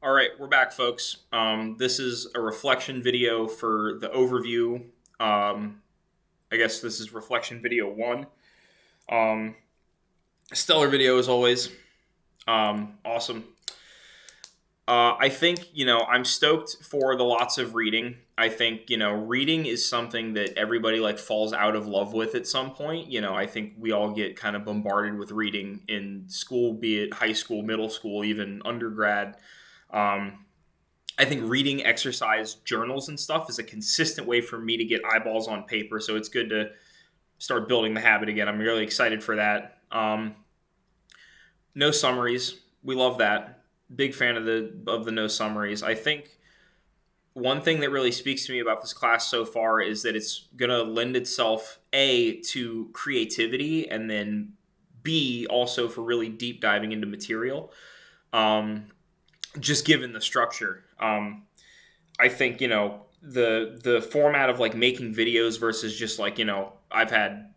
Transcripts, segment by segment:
All right, we're back, folks. This is a reflection video for the overview. I guess this is reflection video one. Um, Stellar video as always. Awesome. I think, I'm stoked for the lots of reading. I think, reading is something that everybody like falls out of love with at some point. I think we all get kind of bombarded with reading in school, be it high school, middle school, even undergrad. Um, I think reading exercise journals and stuff is a consistent way for me to get eyeballs on paper. So it's good to start building the habit again. I'm really excited for that. No summaries. We love that. Big fan of the no summaries. I think one thing that really speaks to me about this class so far is that it's going to lend itself A to creativity, and then B also for really deep diving into material. Um, just given the structure. I think the format of like making videos versus just like I've had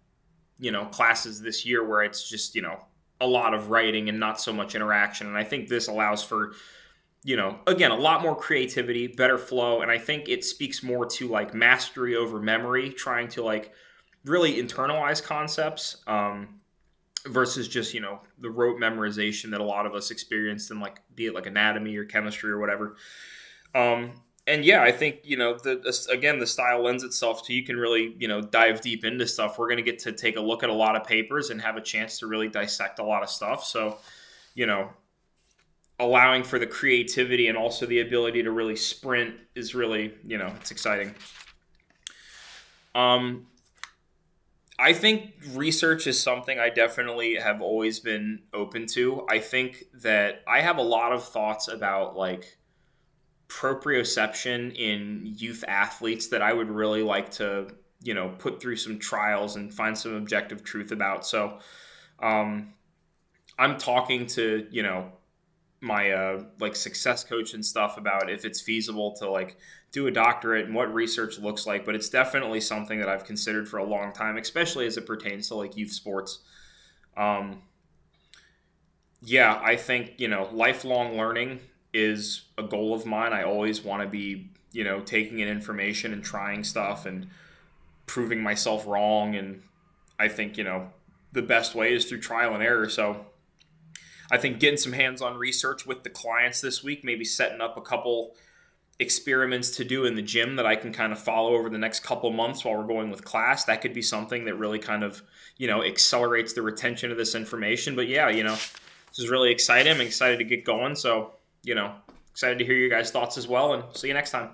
classes this year where it's just a lot of writing and not so much interaction, and I think this allows for again a lot more creativity, better flow, and I think it speaks more to like mastery over memory, trying to like really internalize concepts. Versus just the rote memorization that a lot of us experienced in like be it like anatomy or chemistry or whatever. And yeah, I think again the style lends itself to you can really dive deep into stuff. We're going to get to take a look at a lot of papers and have a chance to really dissect a lot of stuff. So you know allowing for the creativity and also the ability to really sprint is really it's exciting. um I think research is something I definitely have always been open to. I think that I have a lot of thoughts about like proprioception in youth athletes that I would really like to, put through some trials and find some objective truth about. So, um, I'm talking to, my like success coach and stuff about if it's feasible to like do a doctorate and what research looks like, but it's definitely something that I've considered for a long time, especially as it pertains to like youth sports. um, yeah, I think lifelong learning is a goal of mine. I always want to be taking in information and trying stuff and proving myself wrong, and I think the best way is through trial and error. So I think getting some hands-on research with the clients this week, maybe setting up a couple experiments to do in the gym that I can kind of follow over the next couple months while we're going with class. That could be something that really kind of, accelerates the retention of this information. But yeah, this is really exciting. I'm excited to get going. So, excited to hear your guys' thoughts as well, and see you next time.